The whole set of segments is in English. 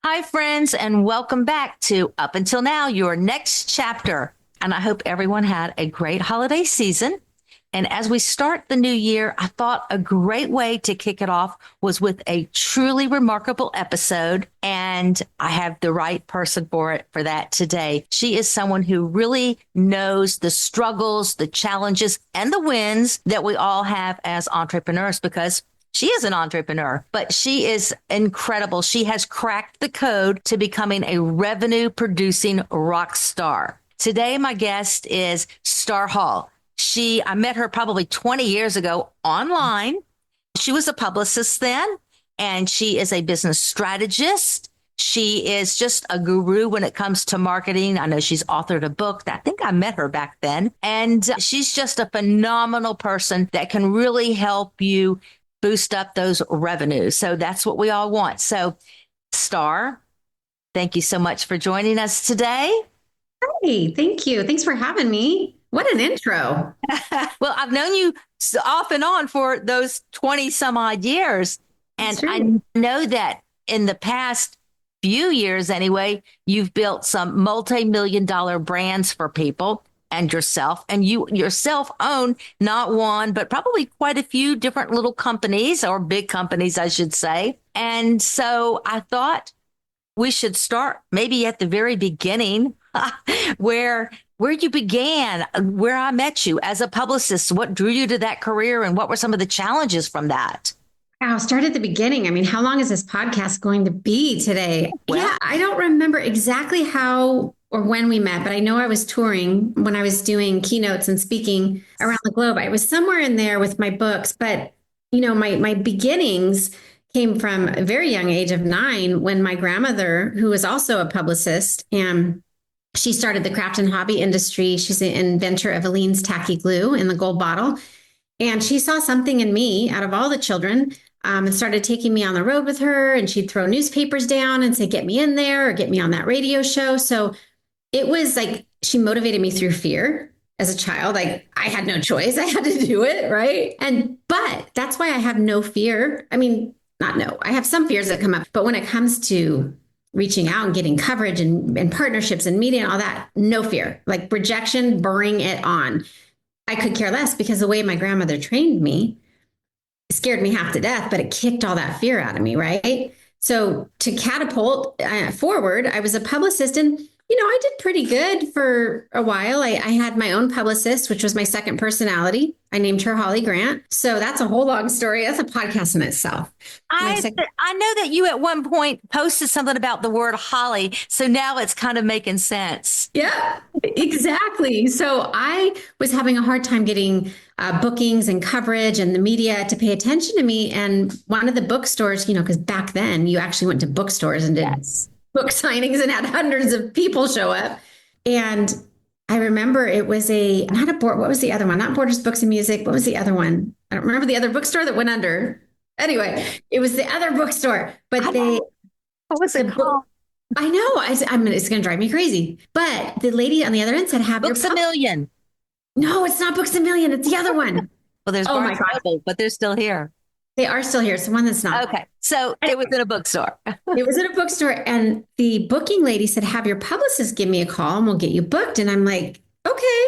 Hi, friends, and welcome back to Up Until Now, your next chapter. And I hope everyone had a great holiday season. And as we start the new year, I thought a great way to kick it off was with a truly remarkable episode. And I have the right person for that today. She is someone who really knows the struggles, the challenges, and the wins that we all have as entrepreneurs because she is an entrepreneur, but she is incredible. She has cracked the code to becoming a revenue producing rock star. Today, my guest is Starr Hall. I met her probably 20 years ago online. She was a publicist then, and she is a business strategist. She is just a guru when it comes to marketing. I know she's authored a book. I think I met her back then. And she's just a phenomenal person that can really help you boost up those revenues. So that's what we all want. So, Starr, thank you so much for joining us today. Hey, thank you. Thanks for having me. What an intro. Well, I've known you off and on for those 20 some odd years. And I know that in the past few years, anyway, you've built some multi-million-dollar brands for people and yourself. And you yourself own not one, but probably quite a few different little companies or big companies, I should say. And so I thought we should start maybe at the very beginning where you began, where I met you as a publicist. What drew you to that career and what were some of the challenges from that? Wow, start at the beginning. I mean, how long is this podcast going to be today? Well, yeah, I don't remember exactly how or when we met, but I know I was touring when I was doing keynotes and speaking around the globe. I was somewhere in there with my books, but my beginnings came from a very young age of 9 when my grandmother, who was also a publicist, and she started the craft and hobby industry. She's the inventor of Aleene's tacky glue in the gold bottle. And she saw something in me out of all the children and started taking me on the road with her. And she'd throw newspapers down and say, get me in there or get me on that radio show. So it was like she motivated me through fear as a child. Like I had no choice. I had to do it. Right. But that's why I have no fear. I mean, I have some fears that come up. But when it comes to reaching out and getting coverage and partnerships and media and all that, no fear. Like rejection, bring it on. I could care less because the way my grandmother trained me scared me half to death, but it kicked all that fear out of me, right? So to catapult forward, I was a publicist and I did pretty good for a while. I had my own publicist, which was my second personality. I named her Holly Grant. So that's a whole long story. That's a podcast in itself. I know that you at one point posted something about the word Holly. So now it's kind of making sense. Yeah, exactly. So I was having a hard time getting bookings and coverage and the media to pay attention to me. And one of the bookstores, because back then you actually went to bookstores and did book signings and had hundreds of people show up. And I remember it was what was the other one? Not Borders Books and Music. What was the other one? I don't remember the other bookstore that went under. Anyway, it was the other bookstore, but what was it called? I know. It's going to drive me crazy. But the lady on the other end said, have Books a Million. No, it's not Books a Million. It's the other one. Well, there's Barnes Noble, but they're still here. They are still here. It's the one that's not. Okay. So it was in a bookstore. It was in a bookstore. And the booking lady said, have your publicist give me a call and we'll get you booked. And I'm like, okay.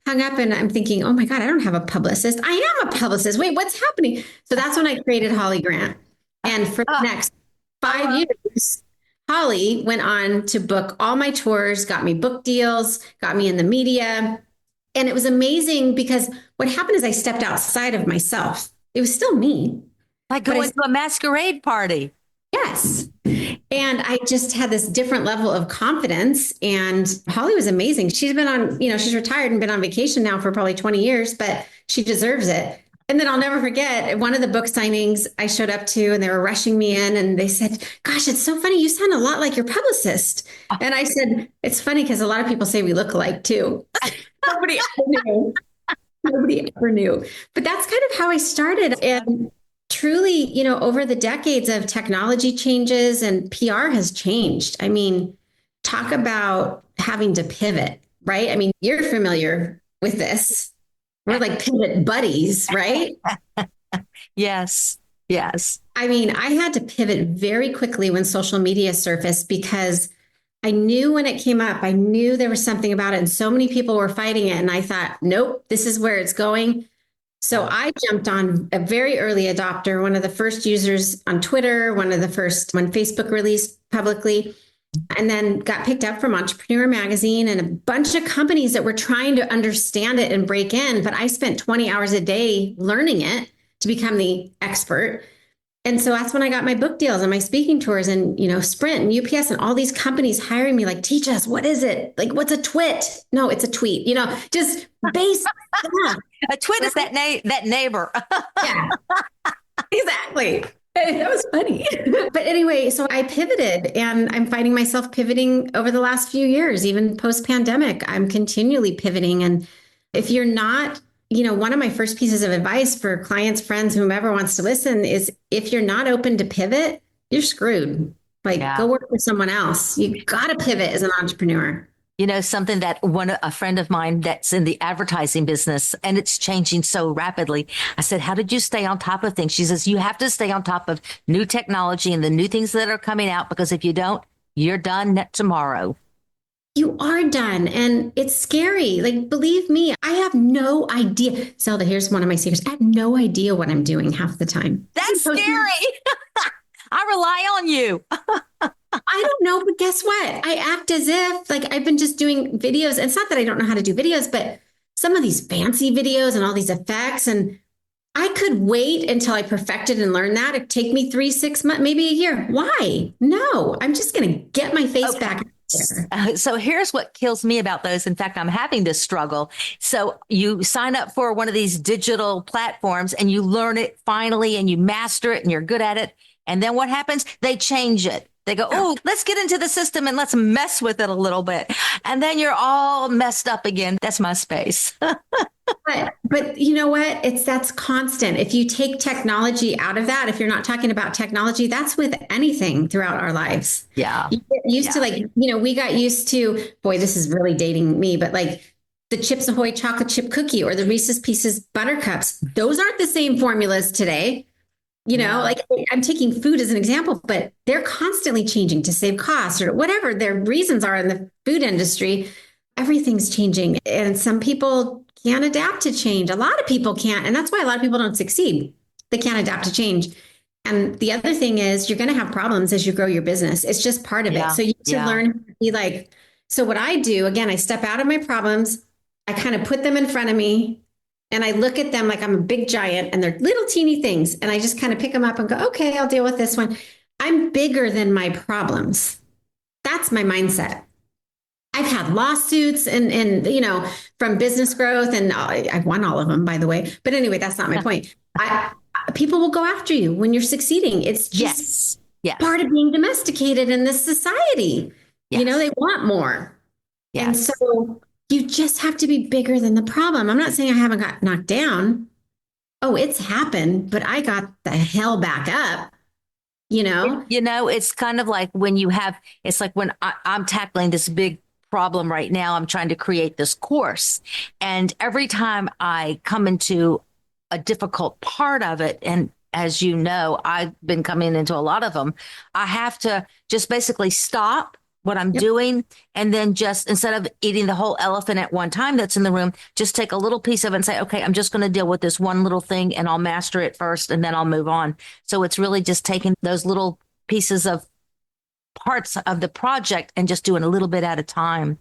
Hung up and I'm thinking, oh my God, I don't have a publicist. I am a publicist. Wait, what's happening? So that's when I created Holly Grant. And for the next 5 years, Holly went on to book all my tours, got me book deals, got me in the media. And it was amazing because what happened is I stepped outside of myself. It was still me. Like going to a masquerade party. Yes. And I just had this different level of confidence. And Holly was amazing. She's been on, she's retired and been on vacation now for probably 20 years, but she deserves it. And then I'll never forget one of the book signings I showed up to and they were rushing me in and they said, gosh, it's so funny. You sound a lot like your publicist. And I said, it's funny because a lot of people say we look alike too. Nobody ever knew. Nobody ever knew. But that's kind of how I started. And truly, over the decades of technology changes and PR has changed. I mean, talk about having to pivot, right? I mean, you're familiar with this. We're like pivot buddies, right? Yes. Yes. I mean, I had to pivot very quickly when social media surfaced because I knew when it came up, I knew there was something about it, and so many people were fighting it. And I thought, nope, this is where it's going. So I jumped on a very early adopter, one of the first users on Twitter, one of the first when Facebook released publicly, and then got picked up from Entrepreneur Magazine and a bunch of companies that were trying to understand it and break in. But I spent 20 hours a day learning it to become the expert. And so that's when I got my book deals and my speaking tours and, Sprint and UPS and all these companies hiring me, like, teach us, what is it? Like, what's a twit? No, it's a tweet, just base stuff. A twit is that neighbor. Yeah, exactly. That was funny. But anyway, so I pivoted and I'm finding myself pivoting over the last few years, even post pandemic. I'm continually pivoting. And if you're not, one of my first pieces of advice for clients, friends, whomever wants to listen is if you're not open to pivot, you're screwed. Like, go work for someone else. You got to pivot as an entrepreneur. Something that a friend of mine that's in the advertising business, and it's changing so rapidly. I said, how did you stay on top of things? She says, you have to stay on top of new technology and the new things that are coming out, because if you don't, you're done tomorrow. You are done. And it's scary. Like, believe me, I have no idea. Zelda, here's one of my secrets. I have no idea what I'm doing half the time. That's scary. I rely on you. I don't know, but guess what? I act as if like I've been just doing videos. It's not that I don't know how to do videos, but some of these fancy videos and all these effects, and I could wait until I perfected and learned that. It'd take me 3, 6 months, maybe a year. Why? No, I'm just going to get my face back there. So here's what kills me about those. In fact, I'm having this struggle. So you sign up for one of these digital platforms and you learn it finally and you master it and you're good at it. And then what happens? They change it. They go, oh, let's get into the system and let's mess with it a little bit. And then you're all messed up again. That's my space. But you know what? That's constant. If you take technology out of that, if you're not talking about technology, that's with anything throughout our lives. Yeah. You get used to we got used to, boy, this is really dating me, but like the Chips Ahoy chocolate chip cookie or the Reese's Pieces Buttercups, those aren't the same formulas today. Like I'm taking food as an example, but they're constantly changing to save costs or whatever their reasons are in the food industry. Everything's changing. And some people can't adapt to change. A lot of people can't. And that's why a lot of people don't succeed. They can't adapt to change. And the other thing is you're going to have problems as you grow your business. It's just part of it. So you need to learn to be like, so what I do, again, I step out of my problems. I kind of put them in front of me. And I look at them like I'm a big giant and they're little teeny things. And I just kind of pick them up and go, okay, I'll deal with this one. I'm bigger than my problems. That's my mindset. I've had lawsuits and from business growth, and I've won all of them, by the way. But anyway, that's not my point. People will go after you when you're succeeding. It's just part of being domesticated in this society. Yes. They want more. Yes. And so you just have to be bigger than the problem. I'm not saying I haven't got knocked down. Oh, it's happened, but I got the hell back up. It's kind of like it's like when I'm tackling this big problem right now, I'm trying to create this course. And every time I come into a difficult part of it, and as you know, I've been coming into a lot of them, I have to just basically stop what I'm doing. And then just instead of eating the whole elephant at one time that's in the room, just take a little piece of it and say, okay, I'm just going to deal with this one little thing and I'll master it first and then I'll move on. So it's really just taking those little pieces of parts of the project and just doing a little bit at a time.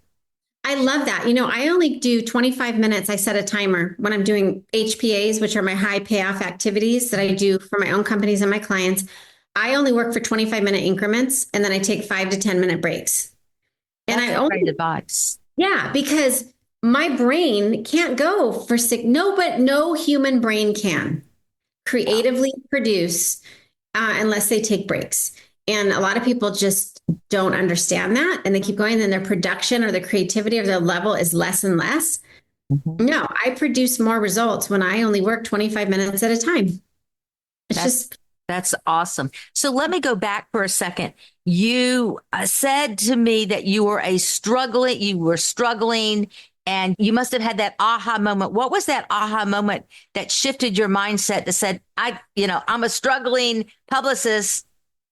I love that. I only do 25 minutes. I set a timer when I'm doing HPAs, which are my high payoff activities that I do for my own companies and my clients. I only work for 25-minute increments, and then I take 5 to 10-minute breaks. And I only great advice. Yeah, because my brain can't go for no human brain can creatively produce unless they take breaks. And a lot of people just don't understand that, and they keep going. And their production or their creativity or their level is less and less. Mm-hmm. No, I produce more results when I only work 25 minutes at a time. That's awesome. So let me go back for a second. You said to me that you were struggling And you must have had that aha moment. What was that aha moment that shifted your mindset that said, I'm a struggling publicist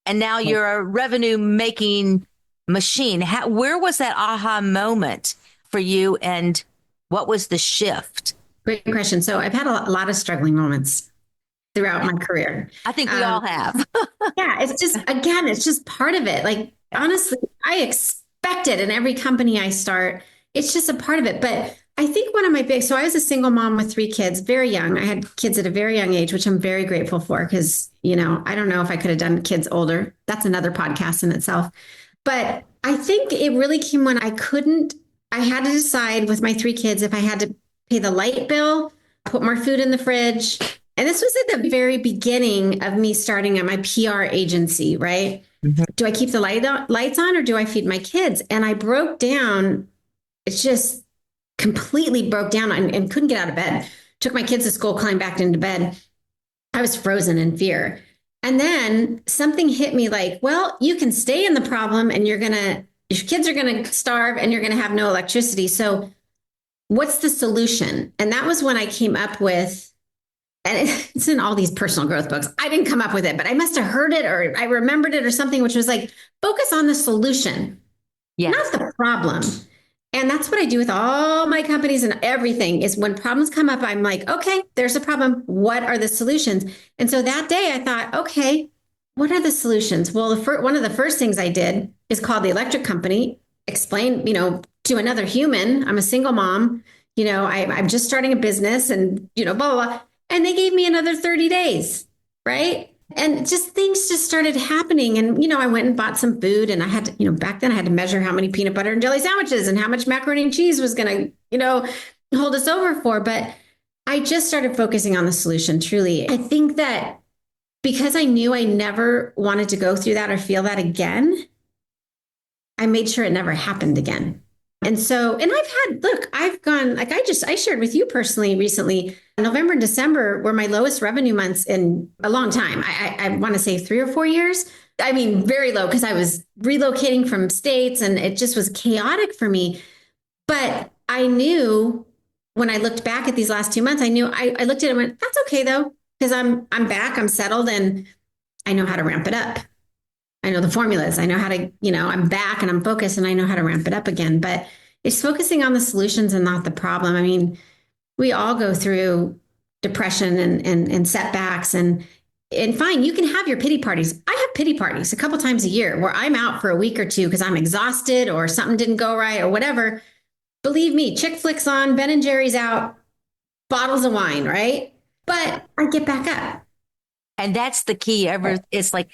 and now you're a revenue making machine? Where was that aha moment for you and what was the shift? Great question. So I've had a lot of struggling moments throughout my career. I think we all have. Yeah, it's just part of it. Like, honestly, I expect it in every company I start. It's just a part of it. But I think so I was a single mom with 3 kids, very young. I had kids at a very young age, which I'm very grateful for because, I don't know if I could have done kids older. That's another podcast in itself. But I think it really came when I had to decide with my 3 kids if I had to pay the light bill, put more food in the fridge. And this was at the very beginning of me starting at my PR agency, right? Mm-hmm. Do I keep the lights on or do I feed my kids? And I broke down. It just completely broke down and couldn't get out of bed. Took my kids to school, climbed back into bed. I was frozen in fear. And then something hit me like, well, you can stay in the problem and your kids are going to starve and you're going to have no electricity. So what's the solution? And that was when I came up with, and it's in all these personal growth books. I didn't come up with it, but I must have heard it or I remembered it or something, which was like, focus on the solution, not the problem. And that's what I do with all my companies and everything is when problems come up, I'm like, okay, there's a problem. What are the solutions? And so that day I thought, okay, what are the solutions? Well, one of the first things I did is call the electric company, explain, to another human, I'm a single mom, I'm just starting a business and, blah, blah, blah. And they gave me another 30 days, right? And things just started happening. And, I went and bought some food and I had to, back then I had to measure how many peanut butter and jelly sandwiches and how much macaroni and cheese was going to, hold us over for. But I just started focusing on the solution, truly. I think that because I knew I never wanted to go through that or feel that again, I made sure it never happened again. And so, and I've gone, like I shared with you personally recently, November and December were my lowest revenue months in a long time. I want to say 3 or 4 years. I mean, very low because I was relocating from states and it just was chaotic for me. But I knew when I looked back at these last 2 months, I looked at it and went, that's okay though, because I'm back, I'm settled and I know how to ramp it up. I know the formulas. I know how to, I'm back and I'm focused and I know how to ramp it up again. But it's focusing on the solutions and not the problem. I mean, we all go through depression and setbacks and fine, you can have your pity parties. I have pity parties a couple times a year where I'm out for a week or two because I'm exhausted or something didn't go right or whatever. Believe me, chick flicks on, Ben and Jerry's out, bottles of wine, right? But I get back up. And that's the key. It's like,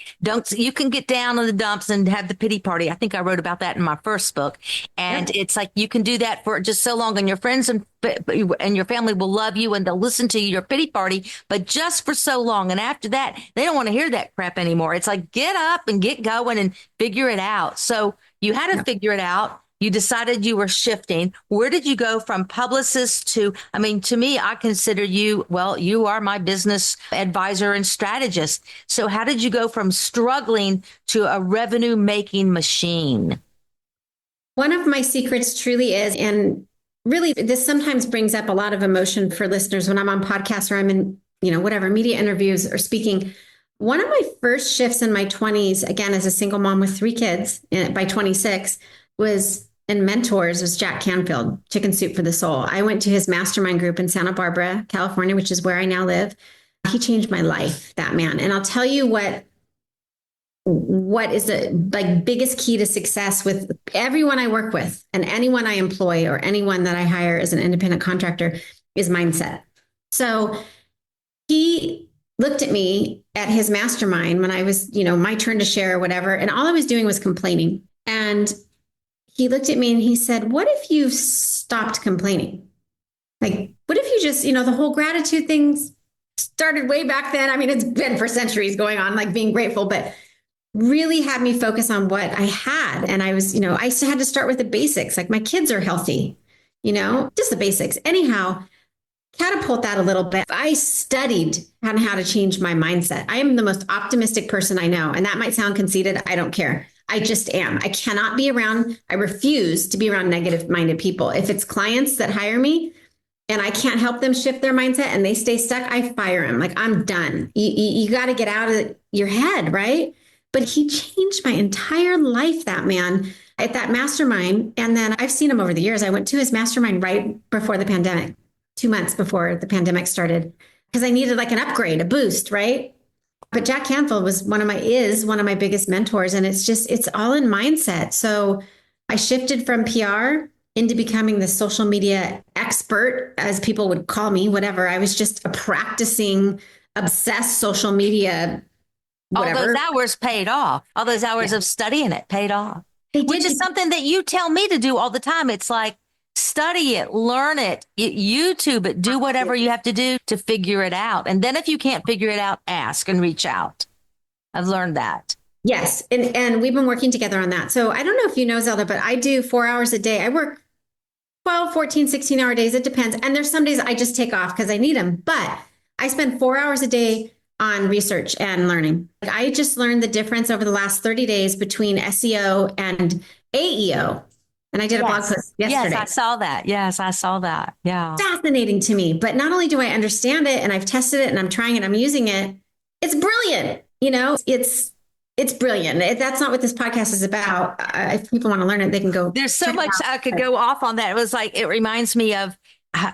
you can get down in the dumps and have the pity party. I think I wrote about that in my first book. And It's like, you can do that for just so long and your friends and your family will love you and they'll listen to your pity party, but just for so long. And after that, they don't want to hear that crap anymore. It's like, get up and get going and figure it out. So you had to figure it out. You decided you were shifting. Where did you go from publicist to me, I consider you are my business advisor and strategist. So how did you go from struggling to a revenue making machine? One of my secrets truly is, and really this sometimes brings up a lot of emotion for listeners when I'm on podcasts or I'm in, whatever media interviews or speaking. One of my first shifts in my 20s, again, as a single mom with 3 kids by 26 and mentors was Jack Canfield, Chicken Soup for the Soul. I went to his mastermind group in Santa Barbara, California, which is where I now live. He changed my life, that man. And I'll tell you what is the biggest key to success with everyone I work with and anyone I employ or anyone that I hire as an independent contractor is mindset. So he looked at me at his mastermind when I was, my turn to share or whatever. And all I was doing was complaining. And he looked at me and he said, what if you stopped complaining? Like, what if you just, the whole gratitude thing started way back then. I mean, it's been for centuries going on, like being grateful, but really had me focus on what I had. And I was, I had to start with the basics. Like my kids are healthy, just the basics. Anyhow, catapult that a little bit. I studied on how to change my mindset. I am the most optimistic person I know. And that might sound conceited. I don't care. I just am. I refuse to be around negative minded people. If it's clients that hire me and I can't help them shift their mindset and they stay stuck, I fire them. Like, I'm done. You got to get out of your head, right? But he changed my entire life, that man, at that mastermind. And then I've seen him over the years. I went to his mastermind right before the pandemic, 2 months before the pandemic started, because I needed like an upgrade, a boost, right? But Jack Canfield is one of my biggest mentors. And it's all in mindset. So I shifted from PR into becoming the social media expert, as people would call me, whatever. I was just a practicing, obsessed social media, whatever. All those hours paid off. All those hours of studying it paid off, which is something that you tell me to do all the time. It's like, study it, learn it, YouTube it, do whatever you have to do to figure it out. And then if you can't figure it out, ask and reach out. I've learned that. Yes. And we've been working together on that. So I don't know if you know, Zelda, but I do 4 hours a day. I work 12, 14, 16-hour days. It depends. And there's some days I just take off because I need them. But I spend 4 hours a day on research and learning. I just learned the difference over the last 30 days between SEO and AEO. And I did a blog post yesterday. Yes, I saw that. Yes, I saw that. Yeah. Fascinating to me. But not only do I understand it and I've tested it and I'm trying it, I'm using it, it's brilliant. It's brilliant. That's not what this podcast is about. If people want to learn it, they can go. There's so much I could go off on that. It was like, it reminds me of,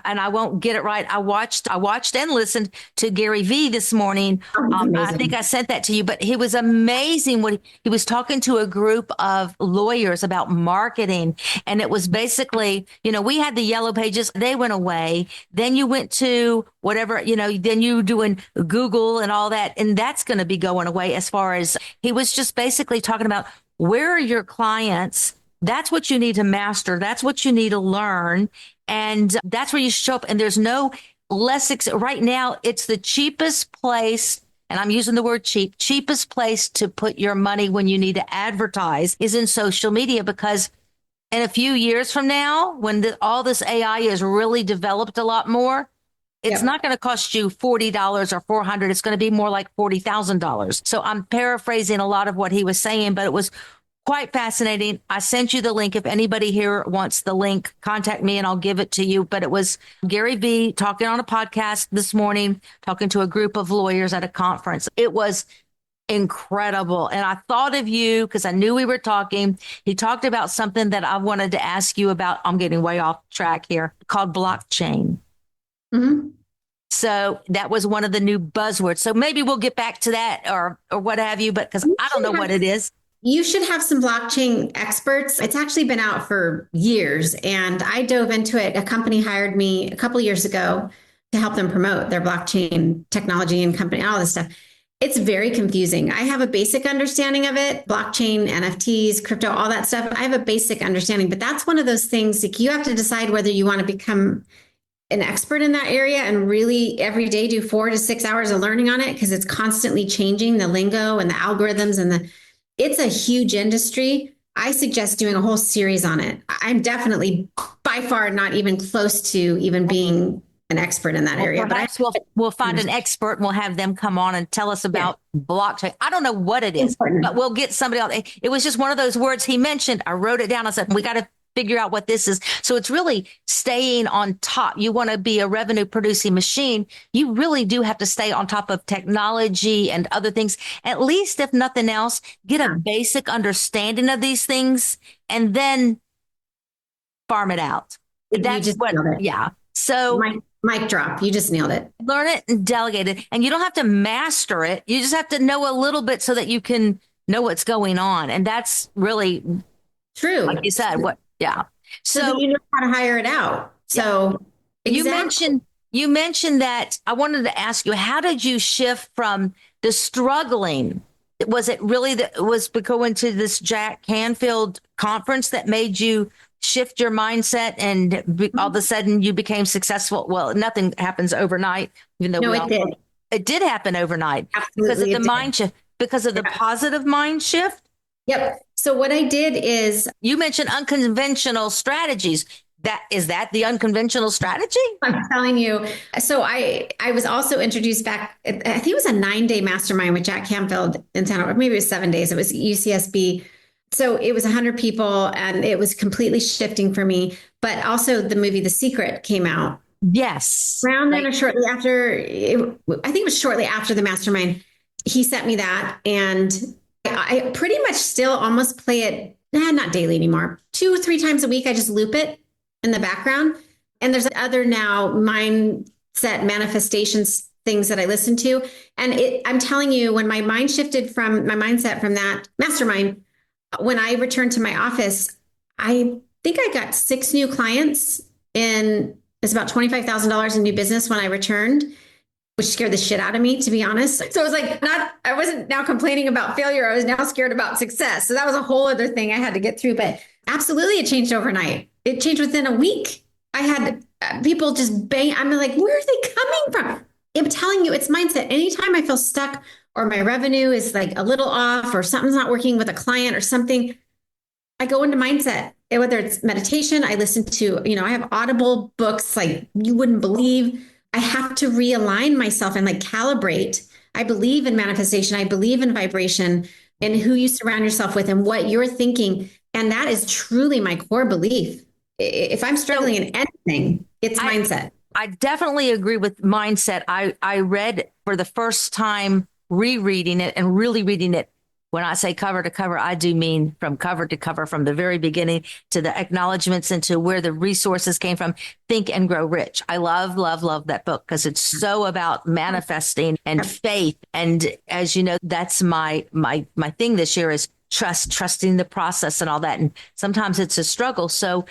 and I won't get it right. I watched and listened to Gary Vee this morning. I think I sent that to you, but he was amazing. He was talking to a group of lawyers about marketing. And it was basically, we had the yellow pages, they went away. Then you went to whatever, then you were doing Google and all that. And that's going to be going away. As far as he was just basically talking about, where are your clients? That's what you need to master. That's what you need to learn. And that's where you show up. And there's no right now, it's the cheapest place. And I'm using the word cheapest place to put your money when you need to advertise is in social media, because in a few years from now, when all this AI is really developed a lot more, it's not going to cost you $40 or $400. It's going to be more like $40,000. So I'm paraphrasing a lot of what he was saying, but it was quite fascinating. I sent you the link. If anybody here wants the link, contact me and I'll give it to you. But it was Gary Vee talking on a podcast this morning, talking to a group of lawyers at a conference. It was incredible. And I thought of you because I knew we were talking. He talked about something that I wanted to ask you about. I'm getting way off track here, called blockchain. Mm-hmm. So that was one of the new buzzwords. So maybe we'll get back to that or what have you, but because I don't know what it is. You should have some blockchain experts. It's actually been out for years, and I dove into it. A company hired me a couple of years ago to help them promote their blockchain technology and company, all this stuff. It's very confusing. I have a basic understanding of it, blockchain, NFTs, crypto, all that stuff. I have a basic understanding, but that's one of those things like you have to decide whether you want to become an expert in that area and really every day do 4 to 6 hours of learning on it, because it's constantly changing, the lingo and the algorithms and it's a huge industry. I suggest doing a whole series on it. I'm definitely by far not even close to even being an expert in that area. Perhaps we'll find an expert and we'll have them come on and tell us about blockchain. I don't know what it is, but we'll get somebody else. It was just one of those words he mentioned. I wrote it down. I said, we got to figure out what this is. So it's really staying on top. You want to be a revenue producing machine. You really do have to stay on top of technology and other things. At least, if nothing else, get a basic understanding of these things and then farm it out. That's what, So mic drop. You just nailed it. Learn it and delegate it. And you don't have to master it. You just have to know a little bit so that you can know what's going on. And that's really true. Like you said, So you know how to hire it out. So exactly. You mentioned that. I wanted to ask you, how did you shift from the struggling? Was it really was going to this Jack Canfield conference that made you shift your mindset and all of a sudden you became successful? Well, nothing happens overnight, even though it did happen overnight. Absolutely, because of the mind shift, because of the positive mind shift. Yep. So what I did is, you mentioned unconventional strategies. Is that the unconventional strategy? I'm telling you. So I was also introduced back, I think it was a 9-day mastermind with Jack Canfield in town, or maybe it was 7 days. It was UCSB So it was 100 people and it was completely shifting for me. But also the movie The Secret came out Yes. around then Like, or shortly after. I think it was shortly after the mastermind. He sent me that. And I pretty much still almost play it, not daily anymore, 2 or 3 times a week. I just loop it in the background. And there's other now mindset manifestations things that I listen to. And I'm telling you, when my mind shifted from my mindset from that mastermind, when I returned to my office, I think I got 6 new clients and it's about $25,000 in new business when I returned, which scared the shit out of me, to be honest. So it was like, I wasn't now complaining about failure. I was now scared about success. So that was a whole other thing I had to get through. But absolutely, it changed overnight. It changed within a week. I had people just bang. I'm like, where are they coming from? I'm telling you, it's mindset. Anytime I feel stuck or my revenue is like a little off or something's not working with a client or something, I go into mindset. And whether it's meditation, I listen to, I have audible books like you wouldn't believe. I have to realign myself and like calibrate. I believe in manifestation. I believe in vibration and who you surround yourself with and what you're thinking. And that is truly my core belief. If I'm struggling in anything, it's mindset. I definitely agree with mindset. I read for the first time, rereading it and really reading it. When I say cover to cover, I do mean from cover to cover, from the very beginning to the acknowledgments and to where the resources came from. Think and Grow Rich. I love, love, love that book because it's so about manifesting and faith. And as you know, that's my thing this year is trusting the process and all that. And sometimes it's a struggle. So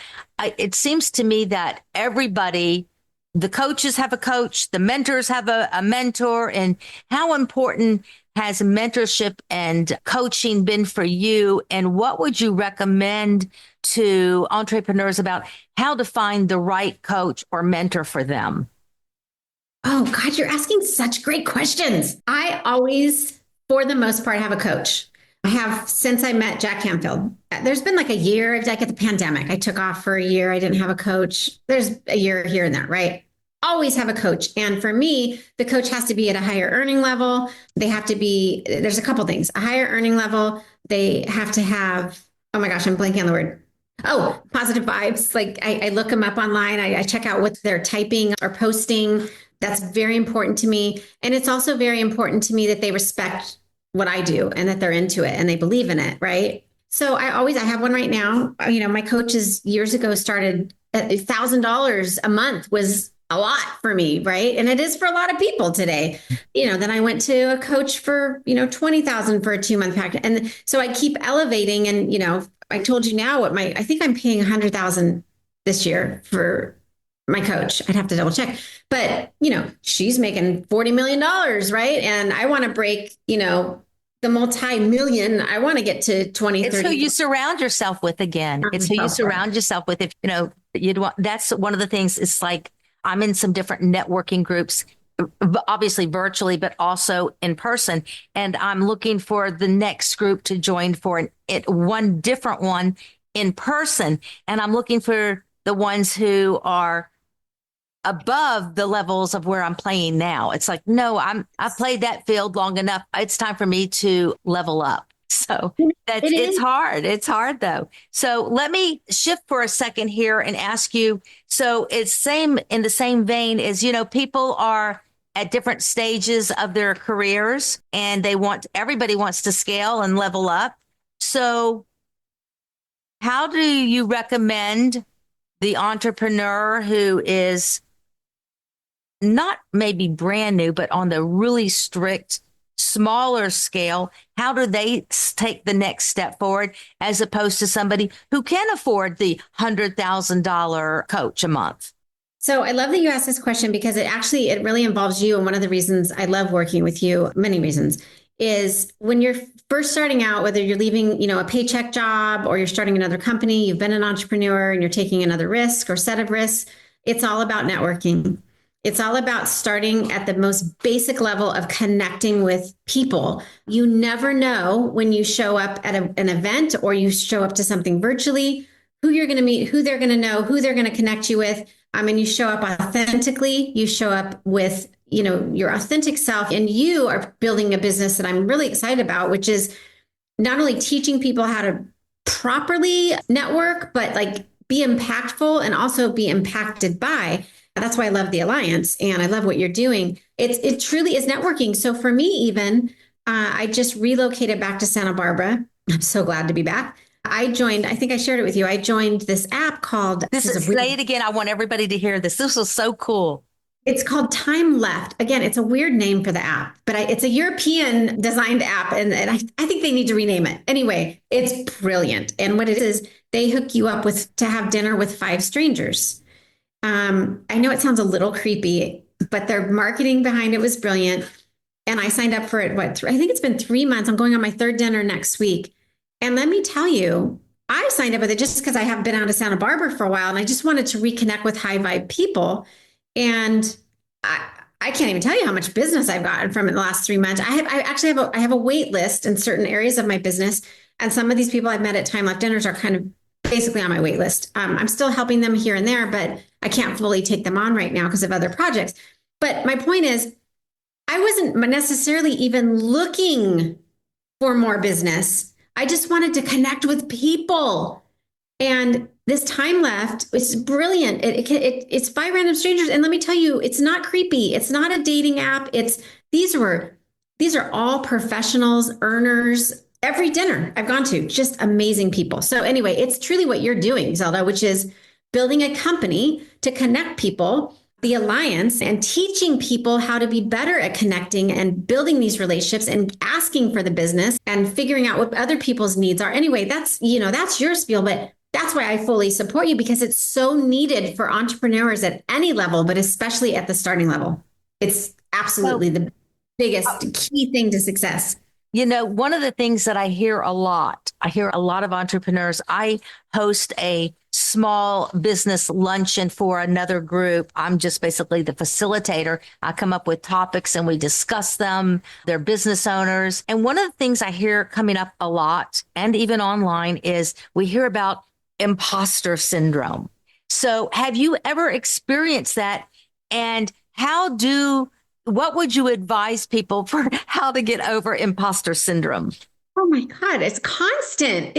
it seems to me that everybody, the coaches have a coach, the mentors have a mentor. And how important has mentorship and coaching been for you? And what would you recommend to entrepreneurs about how to find the right coach or mentor for them? Oh, God, you're asking such great questions. I always, for the most part, have a coach. I have since I met Jack Canfield. There's been like a year, like at the pandemic, I took off for a year. I didn't have a coach. There's a year here and there, right? Always have a coach. And for me, the coach has to be at a higher earning level. They have to be, there's a couple things, a higher earning level. They have to have, oh my gosh, I'm blanking on the word. Oh, positive vibes. Like I look them up online. I check out what they're typing or posting. That's very important to me. And it's also very important to me that they respect what I do and that they're into it and they believe in it. Right. So I have one right now. My coaches years ago started at $1,000 a month was a lot for me, right? And it is for a lot of people today. Then I went to a coach for, 20,000 for a 2-month package. And so I keep elevating and, I told you now I think I'm paying 100,000 this year for my coach. I'd have to double check, but she's making $40 million, right? And I want to break, the multi-million. I want to get to 20, it's 30. who you surround yourself with again. It's who you surround yourself with. If, you'd want, that's one of the things. It's like, I'm in some different networking groups, obviously virtually, but also in person. And I'm looking for the next group to join for one different one in person. And I'm looking for the ones who are above the levels of where I'm playing now. It's like, no, I've played that field long enough. It's time for me to level up. So it's hard. It's hard though. So let me shift for a second here and ask you. So it's in the same vein as, people are at different stages of their careers and everybody wants to scale and level up. So how do you recommend the entrepreneur who is not maybe brand new, but on the really strict, smaller scale, how do they take the next step forward as opposed to somebody who can afford the $100,000 coach a month? So I love that you asked this question because it really involves you. And one of the reasons I love working with you, many reasons, is when you're first starting out, whether you're leaving, a paycheck job or you're starting another company, you've been an entrepreneur and you're taking another risk or set of risks, it's all about networking. It's all about starting at the most basic level of connecting with people. You never know when you show up at an event or you show up to something virtually, who you're going to meet, who they're going to know, who they're going to connect you with. And you show up authentically, you show up with, your authentic self, and you are building a business that I'm really excited about, which is not only teaching people how to properly network, but like be impactful and also be impacted by. That's why I love the Alliance and I love what you're doing. It truly is networking. So for me, even I just relocated back to Santa Barbara. I'm so glad to be back. I joined, I think I shared it with you. I joined this app called, Say it again. I want everybody to hear this. This was so cool. it's called Time Left. Again, it's a weird name for the app, but it's a European designed app. And I think they need to rename it. Anyway, it's brilliant. And what it is, they hook you up with to have dinner with five strangers. I know it sounds a little creepy, but their marketing behind it was brilliant. And I signed up for it. I think it's been 3 months. I'm going on my third dinner next week. And let me tell you, I signed up with it just because I have been out of Santa Barbara for a while and I just wanted to reconnect with high vibe people. And I can't even tell you how much business I've gotten from it in the last 3 months. I actually have a wait list in certain areas of my business. And some of these people I've met at Time Left dinners are kind of basically on my wait list. I'm still helping them here and there, but I can't fully take them on right now because of other projects. But my point is, I wasn't necessarily even looking for more business. I just wanted to connect with people. And this Time Left, it's brilliant. It's five random strangers. And let me tell you, it's not creepy. It's not a dating app. These are all professionals, earners. Every dinner I've gone to, just amazing people. So anyway, it's truly what you're doing, Zelda, which is building a company to connect people, the Alliance, and teaching people how to be better at connecting and building these relationships and asking for the business and figuring out what other people's needs are. Anyway, that's your spiel, but that's why I fully support you because it's so needed for entrepreneurs at any level, but especially at the starting level. It's absolutely the biggest key thing to success. One of the things that I hear a lot of entrepreneurs. I host a small business luncheon for another group. I'm just basically the facilitator. I come up with topics and we discuss them. They're business owners. And one of the things I hear coming up a lot and even online is we hear about imposter syndrome. So have you ever experienced that? And what would you advise people for how to get over imposter syndrome? Oh my God, it's constant.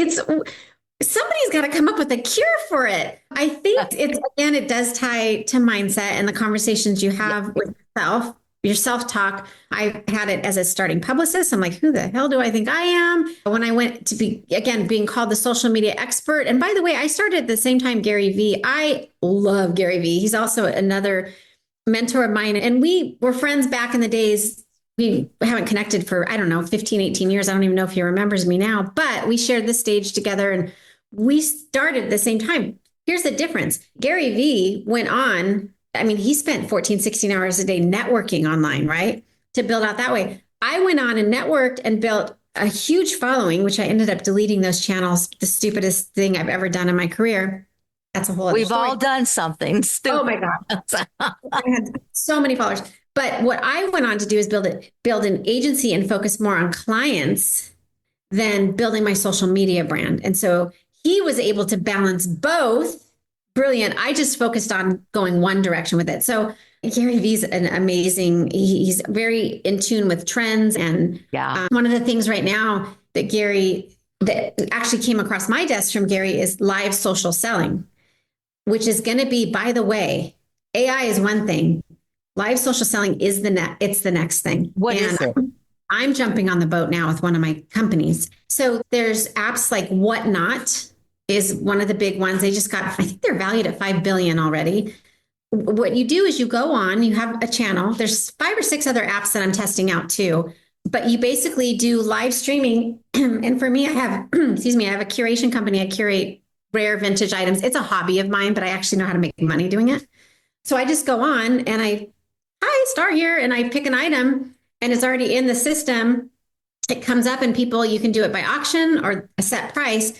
Somebody's got to come up with a cure for it. I think it does tie to mindset and the conversations you have with yourself, your self-talk. I had it as a starting publicist. I'm like, who the hell do I think I am? When I went to being called the social media expert. And by the way, I started at the same time Gary Vee. I love Gary Vee. He's also another mentor of mine. And we were friends back in the days. We haven't connected for, 15, 18 years. I don't even know if he remembers me now, but we shared the stage together and we started at the same time. Here's the difference. Gary Vee went on. He spent 14, 16 hours a day networking online, right? To build out that way. I went on and networked and built a huge following, which I ended up deleting those channels. The stupidest thing I've ever done in my career. That's a whole other We've story. all done something stupid. Oh my God. I had so many followers. But what I went on to do is build an agency and focus more on clients than building my social media brand. And so he was able to balance both. Brilliant. I just focused on going one direction with it. So Gary Vee's an amazing, he's very in tune with trends. And one of the things right now that actually came across my desk from Gary is live social selling, which is going to be, by the way, AI is one thing. Live social selling is it's the next thing. What is it? I'm jumping on the boat now with one of my companies. So there's apps like Whatnot is one of the big ones. They just I think they're valued at 5 billion already. What you do is you go on, you have a channel. There's 5 or 6 other apps that I'm testing out too, but you basically do live streaming. And for me, I have a curation company. I curate rare vintage items. It's a hobby of mine, but I actually know how to make money doing it. So I just go on and hi, Starr here. And I pick an item and it's already in the system. It comes up and you can do it by auction or a set price.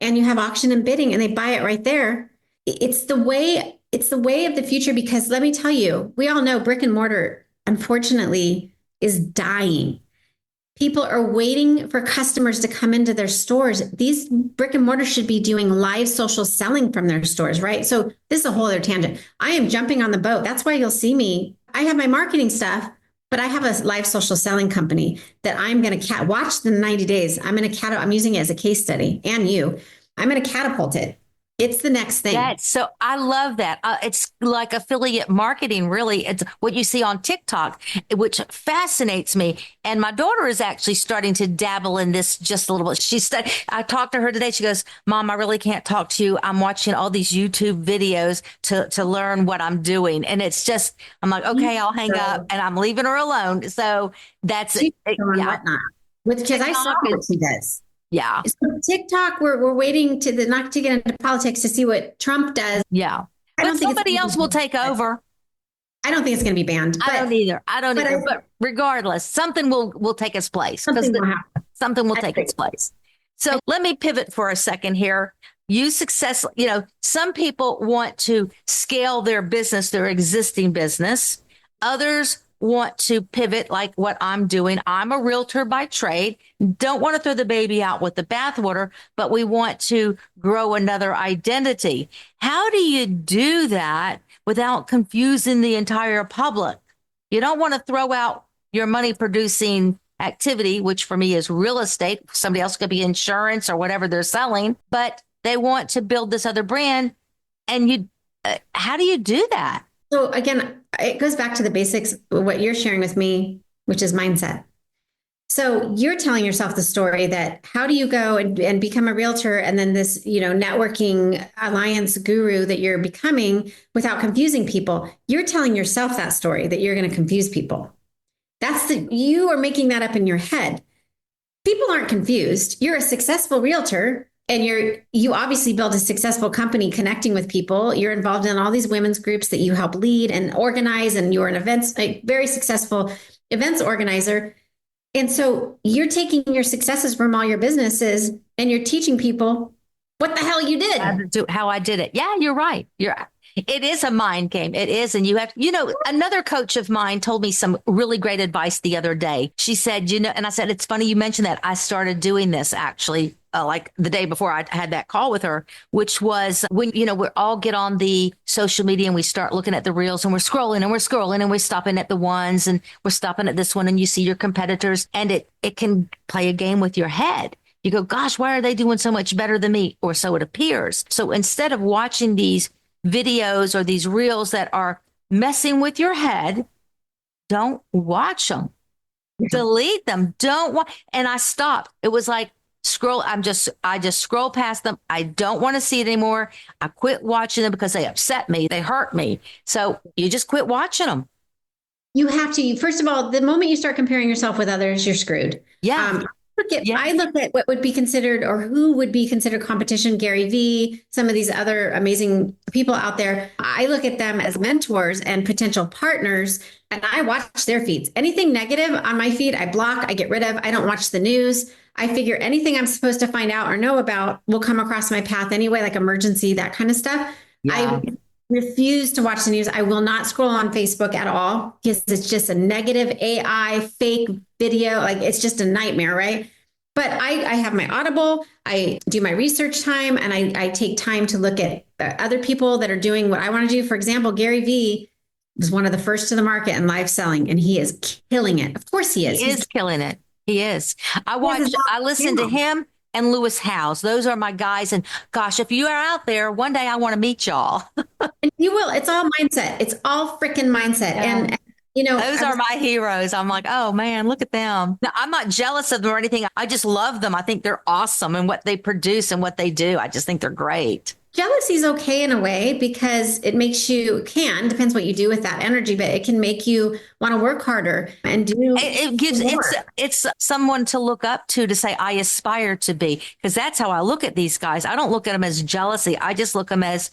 And you have auction and bidding and they buy it right there. It's the way of the future because let me tell you, we all know brick and mortar, unfortunately, is dying. People are waiting for customers to come into their stores. These brick and mortar should be doing live social selling from their stores, right? So this is a whole other tangent. I am jumping on the boat. That's why you'll see me. I have my marketing stuff, but I have a live social selling company that I'm going to watch the 90 days. I'm using it as a case study and you. I'm going to catapult it. It's the next thing. So I love that. It's like affiliate marketing, really. It's what you see on TikTok, which fascinates me. And my daughter is actually starting to dabble in this just a little bit. I talked to her today. She goes, Mom, I really can't talk to you. I'm watching all these YouTube videos to learn what I'm doing. And it's just, I'm like, okay, I'll hang up, and I'm leaving her alone. So that's it. Yeah. Because I saw what she does. Yeah. So TikTok, we're waiting not to get into politics to see what Trump does. Yeah. But somebody else will take over. I don't think it's going to be banned. I don't either. But regardless, something will take its place. Something will take its place. So let me pivot for a second here. Some people want to scale their business, their existing business. Others want to pivot like what I'm doing. I'm a realtor by trade. Don't want to throw the baby out with the bathwater, but we want to grow another identity. How do you do that without confusing the entire public? You don't want to throw out your money producing activity, which for me is real estate. Somebody else could be insurance or whatever they're selling, but they want to build this other brand. And how do you do that? So again, it goes back to the basics, what you're sharing with me, which is mindset. So you're telling yourself the story that how do you go and become a realtor and then this, networking alliance guru that you're becoming without confusing people. You're telling yourself that story that you're going to confuse people. You are making that up in your head. People aren't confused. You're a successful realtor. And you obviously built a successful company connecting with people. You're involved in all these women's groups that you help lead and organize, and you're a very successful events organizer. And so you're taking your successes from all your businesses and you're teaching people what the hell you did. How I did it. Yeah, you're right. It is a mind game. It is. And you have, another coach of mine told me some really great advice the other day. She said, and I said, it's funny you mentioned that. I started doing this actually. Like the day before I had that call with her, which was when, we all get on the social media and we start looking at the reels and we're scrolling and we're stopping at the ones and we're stopping at this one and you see your competitors and it can play a game with your head. You go, gosh, why are they doing so much better than me? Or so it appears. So instead of watching these videos or these reels that are messing with your head, don't watch them. Delete them. Don't watch. And I stopped. It was like, I just scroll past them. I don't want to see it anymore. I quit watching them because they upset me. They hurt me. So you just quit watching them. You have to. First of all, the moment you start comparing yourself with others, you're screwed. Yeah. I look at what would be considered or who would be considered competition, Gary Vee, some of these other amazing people out there. I look at them as mentors and potential partners, and I watch their feeds. Anything negative on my feed, I block, I get rid of. I don't watch the news. I figure anything I'm supposed to find out or know about will come across my path anyway, like emergency, that kind of stuff. Yeah. I refuse to watch the news. I will not scroll on Facebook at all because it's just a negative AI fake video. Like it's just a nightmare, right? But I have my Audible, I do my research time, and I take time to look at other people that are doing what I want to do. For example, Gary Vee was one of the first to the market in live selling, and he is killing it. Of course he is. He's killing it. He is. I listen to him and Lewis Howes. Those are my guys. And gosh, if you are out there, one day I want to meet y'all. And you will. It's all mindset. It's all freaking mindset. Yeah. And those are my heroes. I'm like, oh man, look at them. Now, I'm not jealous of them or anything. I just love them. I think they're awesome and what they produce and what they do. I just think they're great. Jealousy is okay in a way because it makes depends what you do with that energy, but it can make you want to work harder and do. It's someone to look up to say, I aspire to be, because that's how I look at these guys. I don't look at them as jealousy. I just look at them as,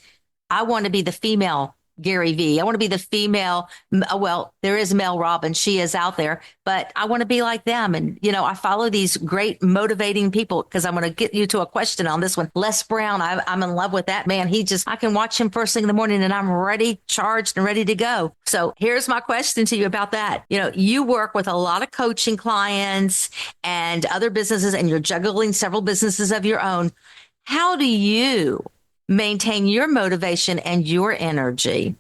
I want to be the female Gary Vee. I want to be the female. Well, there is Mel Robbins. She is out there, but I want to be like them. And, I follow these great motivating people because I'm going to get you to a question on this one. Les Brown, I'm in love with that man. I can watch him first thing in the morning and I'm ready, charged and ready to go. So here's my question to you about that. You work with a lot of coaching clients and other businesses, and you're juggling several businesses of your own. How do you maintain your motivation and your energy?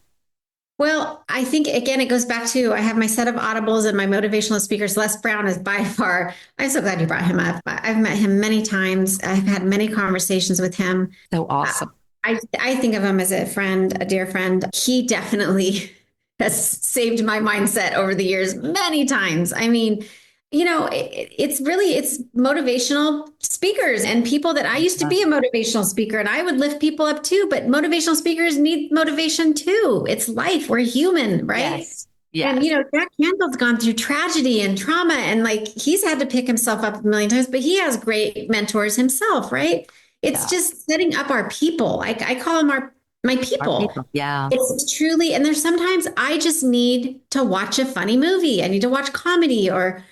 Well, I think again, it goes back to I have my set of audibles and my motivational speakers. Les Brown is by far, I'm so glad you brought him up. I've met him many times. I've had many conversations with him. So Uh, awesome. I think of him as a friend, a dear friend. He definitely has saved my mindset over the years many times. I mean, it's motivational speakers and people that I used to be a motivational speaker and I would lift people up too, but motivational speakers need motivation too. It's life. We're human, right? Yes. And Yes. Jack Canfield's gone through tragedy and trauma and like he's had to pick himself up a million times, but he has great mentors himself, right? It's Yeah. just setting up our people. I call them my Our people. people. Yeah. It's truly, and there's sometimes I just need to watch a funny movie. I need to watch comedy or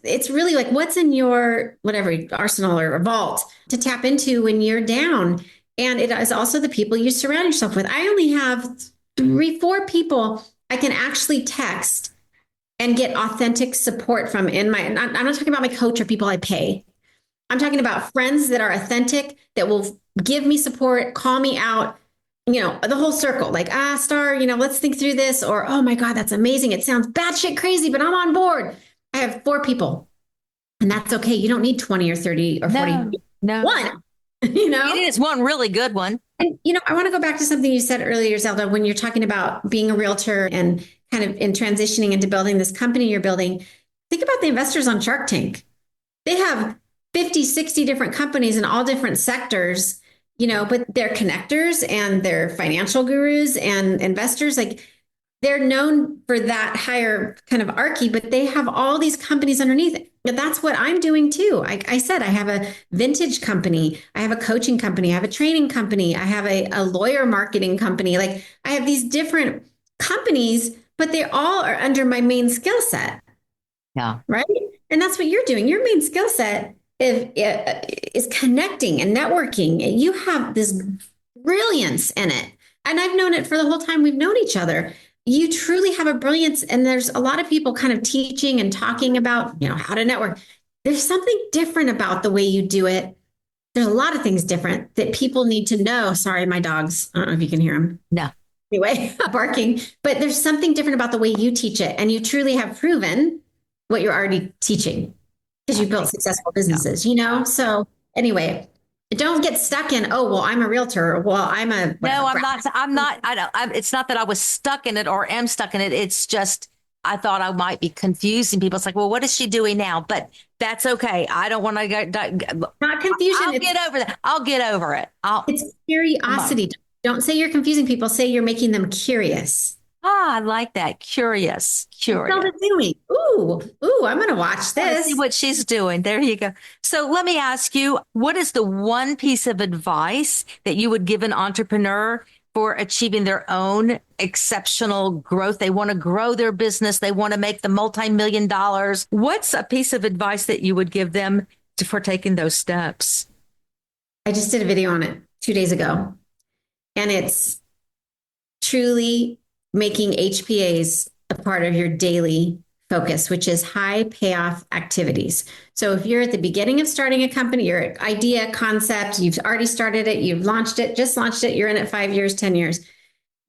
it's really like what's in your whatever arsenal or vault to tap into when you're down. And it is also the people you surround yourself with. I only have three, four people I can actually text and get authentic support from I'm not talking about my coach or people I pay. I'm talking about friends that are authentic, that will give me support, call me out, the whole circle, like, Starr, let's think through this, or, oh my God, that's amazing. It sounds batshit crazy, but I'm on board. I have four people, and that's okay. You don't need 20 or 30 or 40. No, no. One, It is one really good one. And, I want to go back to something you said earlier, Zelda, when you're talking about being a realtor and kind of in transitioning into building this company you're building. Think about the investors on Shark Tank. They have 50, 60 different companies in all different sectors, but they're connectors and they're financial gurus and investors. Like they're known for that higher kind of archy, but they have all these companies underneath it. But that's what I'm doing too. I said I have a vintage company, I have a coaching company, I have a training company, I have a lawyer marketing company. Like I have these different companies, but they all are under my main skill set. Yeah. Right. And that's what you're doing. Your main skill set is connecting and networking. You have this brilliance in it. And I've known it for the whole time we've known each other. You truly have a brilliance. And there's a lot of people kind of teaching and talking about, how to network. There's something different about the way you do it. There's a lot of things different that people need to know. Sorry, my dogs. I don't know if you can hear them. No. Anyway, barking. But there's something different about the way you teach it. And you truly have proven what you're already teaching because you built successful businesses, So anyway, don't get stuck in, oh, well, I'm a realtor. Well, I'm a. Whatever. No, I'm not. I'm not. I don't. It's not that I was stuck in it or am stuck in it. It's just I thought I might be confusing people. It's like, well, what is she doing now? But that's okay. I don't want to go. Not confusion. I'll get over that. I'll get over it. It's curiosity. Don't say you're confusing people. Say you're making them curious. I like that. Curious. What's Zelda doing? Ooh, I'm going to watch this. See what she's doing. There you go. So let me ask you, what is the one piece of advice that you would give an entrepreneur for achieving their own exceptional growth? They want to grow their business. They want to make the multi-million-dollar. What's a piece of advice that you would give them for taking those steps? I just did a video on it 2 days ago, and it's truly making HPAs a part of your daily focus, which is high payoff activities. So if you're at the beginning of starting a company, your idea, concept, you've already started it, you've launched it, just launched it, you're in it 5 years, 10 years.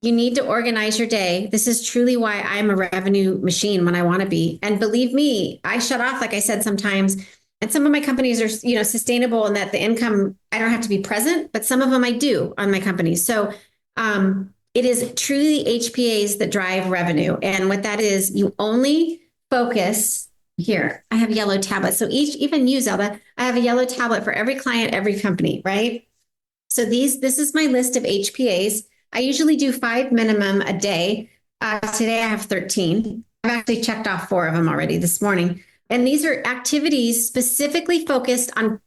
You need to organize your day. This is truly why I'm a revenue machine when I want to be. And believe me, I shut off, like I said, sometimes. And some of my companies are, sustainable and that the income, I don't have to be present, but some of them I do on my companies. So, it is truly HPAs that drive revenue. And what that is, you only focus here. I have yellow tablets. So even you, Zelda, I have a yellow tablet for every client, every company, right? So this is my list of HPAs. I usually do 5 minimum a day. Today I have 13. I've actually checked off 4 of them already this morning. And these are activities specifically focused on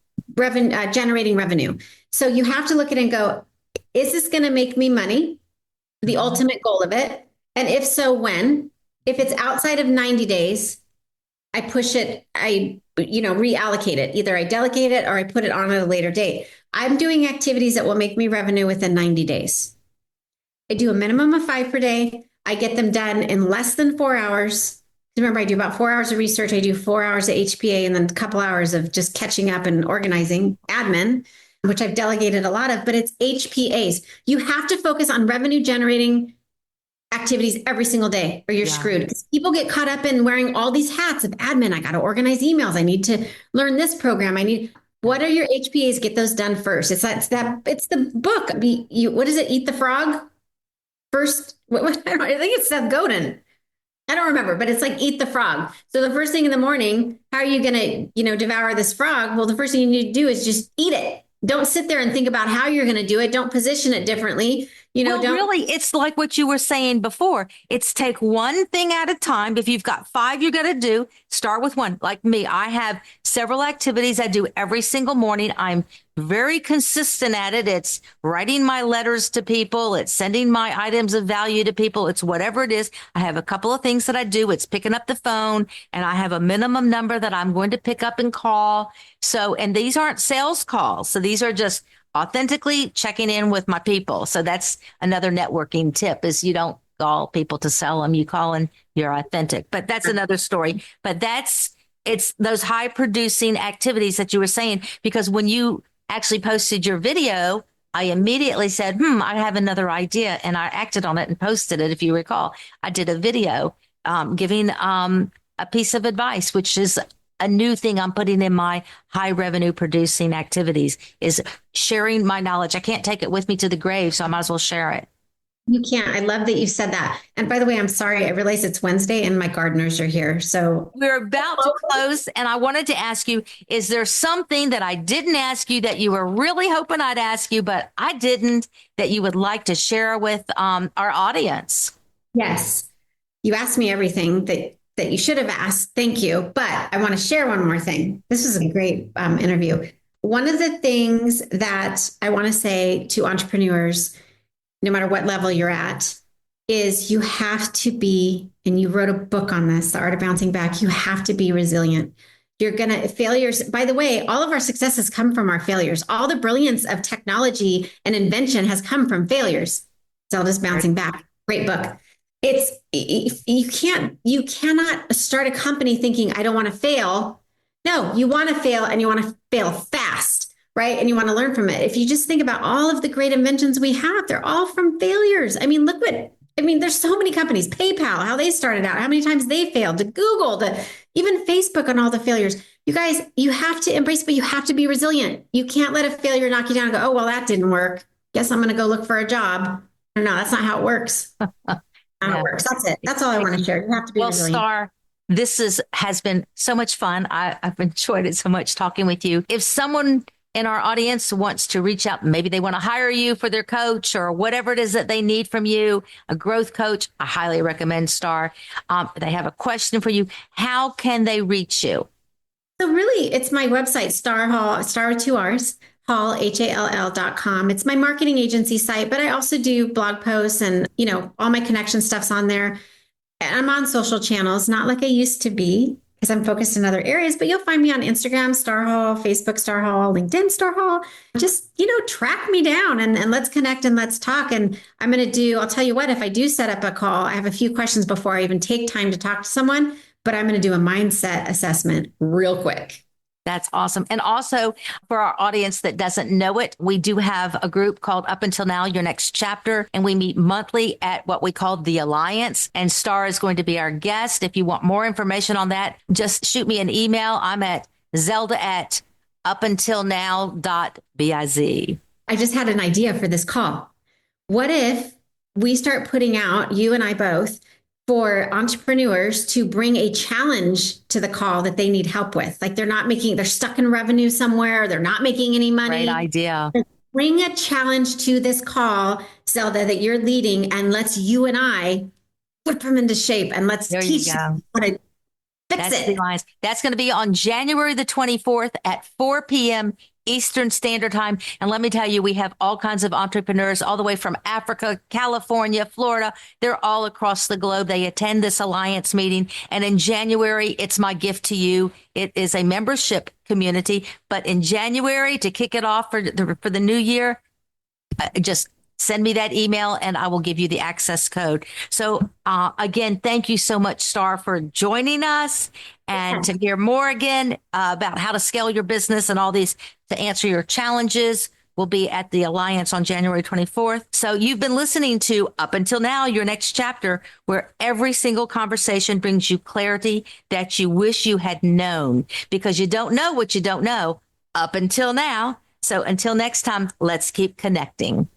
generating revenue. So you have to look at it and go, is this going to make me money? The ultimate goal of it. And if so, when? If it's outside of 90 days, I push it, I reallocate it. Either I delegate it or I put it on at a later date. I'm doing activities that will make me revenue within 90 days. I do a minimum of 5 per day. I get them done in less than 4 hours. Remember, I do about 4 hours of research. I do 4 hours of HPA and then a couple hours of just catching up and organizing admin, which I've delegated a lot of, but it's HPAs. You have to focus on revenue generating activities every single day or you're Yeah. screwed. Because people get caught up in wearing all these hats of admin. I got to organize emails. I need to learn this program. What are your HPAs? Get those done first. It's the book. What is it? Eat the frog first. I think it's Seth Godin. I don't remember, but it's like eat the frog. So the first thing in the morning, how are you going to, devour this frog? Well, the first thing you need to do is just eat it. Don't sit there and think about how you're going to do it. Don't position it differently. Well, Don't. really, it's like what you were saying before. It's take one thing at a time. If you've got 5 you're going to do, start with one. Like me, I have several activities I do every single morning. I'm very consistent at it. It's writing my letters to people. It's sending my items of value to people. It's whatever it is. I have a couple of things that I do. It's picking up the phone, and I have a minimum number that I'm going to pick up and call. So, and these aren't sales calls. So these are just authentically checking in with my people. So that's another networking tip is you don't call people to sell them. You call and you're authentic, but that's another story. But it's those high producing activities that you were saying, because when you actually posted your video, I immediately said, I have another idea. And I acted on it and posted it. If you recall, I did a video giving a piece of advice, which is a new thing I'm putting in my high revenue producing activities, is sharing my knowledge. I can't take it with me to the grave, so I might as well share it. You can't. I love that you said that. And by the way, I'm sorry. I realize it's Wednesday and my gardeners are here. So we're about to close. And I wanted to ask you, is there something that I didn't ask you that you were really hoping I'd ask you, but I didn't, that you would like to share with our audience? Yes. You asked me everything that you should have asked. Thank you. But I want to share one more thing. This was a great interview. One of the things that I want to say to entrepreneurs, no matter what level you're at, is you have to be, and you wrote a book on this, The Art of Bouncing Back, you have to be resilient. Failures, by the way, all of our successes come from our failures. All the brilliance of technology and invention has come from failures. Zelda's Bouncing Back. Great book. You cannot start a company thinking, I don't want to fail. No, you want to fail, and you want to fail fast, right? And you want to learn from it. If you just think about all of the great inventions we have, they're all from failures. There's so many companies, PayPal, how they started out, how many times they failed, to Google, to even Facebook, and all the failures. You guys, you have to embrace, but you have to be resilient. You can't let a failure knock you down and go, oh, well, that didn't work. Guess I'm going to go look for a job. No, that's not how it works. How it works. That's it. That's all I want to share. You have to be resilient. Starr, this has been so much fun. I've enjoyed it so much talking with you. If someone in our audience wants to reach out, maybe they want to hire you for their coach or whatever it is that they need from you, a growth coach, I highly recommend Starr. They have a question for you. How can they reach you? So really, it's my website, Starr Hall, Starr with 2 R's. Hall, HALL.com. It's my marketing agency site, but I also do blog posts and, all my connection stuff's on there. And I'm on social channels, not like I used to be because I'm focused in other areas, but you'll find me on Instagram, Starr Hall, Facebook, Starr Hall, LinkedIn, Starr Hall. Just, track me down and let's connect and let's talk. And I'll tell you what, if I do set up a call, I have a few questions before I even take time to talk to someone, but I'm going to do a mindset assessment real quick. That's awesome. And also for our audience that doesn't know it, we do have a group called Up Until Now, Your Next Chapter. And we meet monthly at what we call the Alliance. And Starr is going to be our guest. If you want more information on that, just shoot me an email. I'm at zelda@upuntilnow.biz. I just had an idea for this call. What if we start putting out, you and I both, for entrepreneurs to bring a challenge to the call that they need help with? Like they're stuck in revenue somewhere. They're not making any money. Great idea. Bring a challenge to this call, Zelda, that you're leading, and let's you and I put them into shape and let's teach them how to fix it. That's going to be on January the 24th at 4 p.m. Eastern Standard Time. And let me tell you, we have all kinds of entrepreneurs all the way from Africa, California, Florida. They're all across the globe. They attend this Alliance meeting. And in January, it's my gift to you. It is a membership community. But in January, to kick it off for the new year, just send me that email and I will give you the access code. So again, thank you so much, Starr, for joining us. And to hear more again about how to scale your business and all these, to answer your challenges, will be at the Alliance on January 24th. So you've been listening to Up Until Now, Your Next Chapter, where every single conversation brings you clarity that you wish you had known, because you don't know what you don't know up until now. So until next time, let's keep connecting.